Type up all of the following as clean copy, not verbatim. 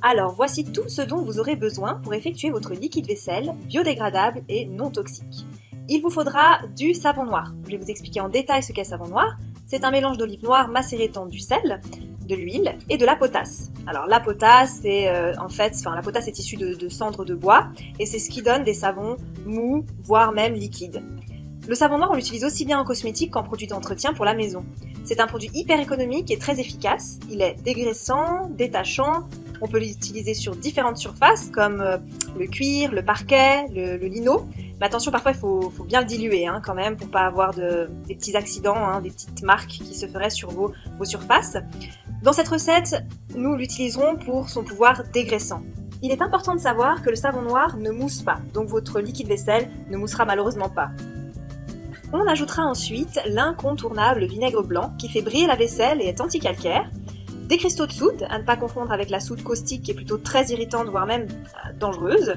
Alors voici tout ce dont vous aurez besoin pour effectuer votre liquide vaisselle biodégradable et non toxique. Il vous faudra du savon noir. Je vais vous expliquer en détail ce qu'est le savon noir. C'est un mélange d'olive noire macérée dans du sel, de l'huile et de la potasse. Alors la potasse, la potasse est issue de cendres de bois et c'est ce qui donne des savons mous, voire même liquides. Le savon noir, on l'utilise aussi bien en cosmétique qu'en produit d'entretien pour la maison. C'est un produit hyper économique et très efficace. Il est dégraissant, détachant. On peut l'utiliser sur différentes surfaces comme le cuir, le parquet, le lino. Mais attention, parfois il faut bien le diluer quand même pour pas avoir des petits accidents, des petites marques qui se feraient sur vos surfaces. Dans cette recette, nous l'utiliserons pour son pouvoir dégraissant. Il est important de savoir que le savon noir ne mousse pas, donc votre liquide vaisselle ne moussera malheureusement pas. On ajoutera ensuite l'incontournable vinaigre blanc qui fait briller la vaisselle et est anti-calcaire, des cristaux de soude, à ne pas confondre avec la soude caustique qui est plutôt très irritante, voire même dangereuse.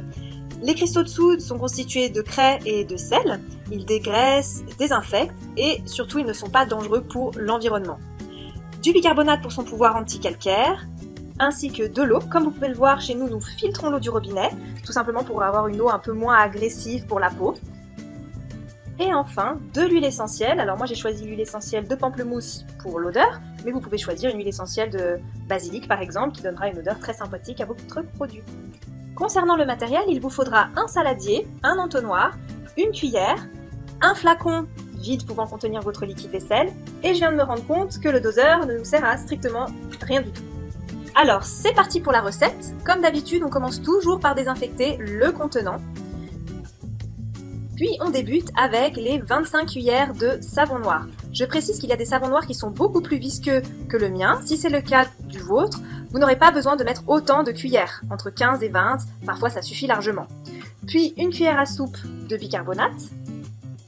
Les cristaux de soude sont constitués de craie et de sel, ils dégraissent, désinfectent et surtout ils ne sont pas dangereux pour l'environnement. Du bicarbonate pour son pouvoir anti-calcaire, ainsi que de l'eau. Comme vous pouvez le voir, chez nous, nous filtrons l'eau du robinet, tout simplement pour avoir une eau un peu moins agressive pour la peau. Et enfin, de l'huile essentielle. Alors moi j'ai choisi l'huile essentielle de pamplemousse pour l'odeur, mais vous pouvez choisir une huile essentielle de basilic par exemple, qui donnera une odeur très sympathique à votre produit. Concernant le matériel, il vous faudra un saladier, un entonnoir, une cuillère, un flacon vide pouvant contenir votre liquide vaisselle, et je viens de me rendre compte que le doseur ne nous sert à strictement rien du tout. Alors c'est parti pour la recette. Comme d'habitude, on commence toujours par désinfecter le contenant. Puis on débute avec les 25 cuillères de savon noir. Je précise qu'il y a des savons noirs qui sont beaucoup plus visqueux que le mien. Si c'est le cas du vôtre, vous n'aurez pas besoin de mettre autant de cuillères, entre 15 et 20, parfois ça suffit largement. Puis une cuillère à soupe de bicarbonate,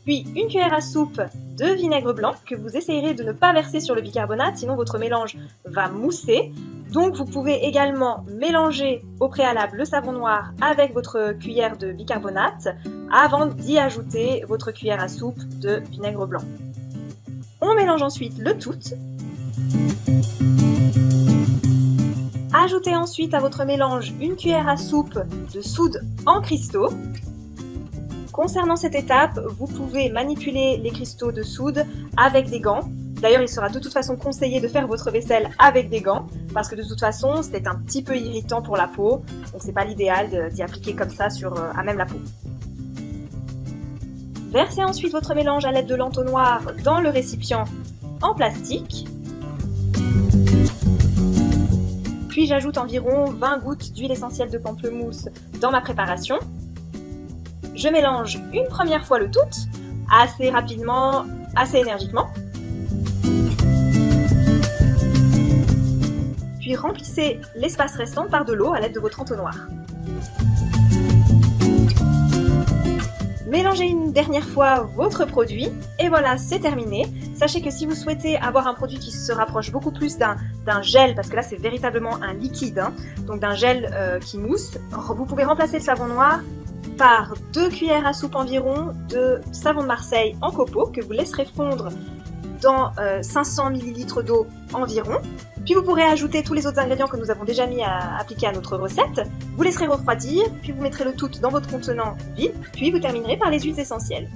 puis une cuillère à soupe de vinaigre blanc que vous essayerez de ne pas verser sur le bicarbonate, sinon votre mélange va mousser. Donc vous pouvez également mélanger au préalable le savon noir avec votre cuillère de bicarbonate avant d'y ajouter votre cuillère à soupe de vinaigre blanc. On mélange ensuite le tout. Ajoutez ensuite à votre mélange une cuillère à soupe de soude en cristaux. Concernant cette étape, vous pouvez manipuler les cristaux de soude avec des gants. D'ailleurs, il sera de toute façon conseillé de faire votre vaisselle avec des gants, parce que de toute façon, c'est un petit peu irritant pour la peau, donc c'est pas l'idéal d'y appliquer comme ça à même la peau. Versez ensuite votre mélange à l'aide de l'entonnoir dans le récipient en plastique. Puis j'ajoute environ 20 gouttes d'huile essentielle de pamplemousse dans ma préparation. Je mélange une première fois le tout, assez rapidement, assez énergiquement. Puis remplissez l'espace restant par de l'eau à l'aide de votre entonnoir. Mélangez une dernière fois votre produit et voilà, c'est terminé. Sachez que si vous souhaitez avoir un produit qui se rapproche beaucoup plus d'un gel, parce que là c'est véritablement un liquide, donc d'un gel qui mousse, vous pouvez remplacer le savon noir par 2 cuillères à soupe environ de savon de Marseille en copeaux que vous laisserez fondre dans 500 ml d'eau environ. Puis vous pourrez ajouter tous les autres ingrédients que nous avons déjà mis à appliquer à notre recette. Vous laisserez refroidir, puis vous mettrez le tout dans votre contenant vide, puis vous terminerez par les huiles essentielles.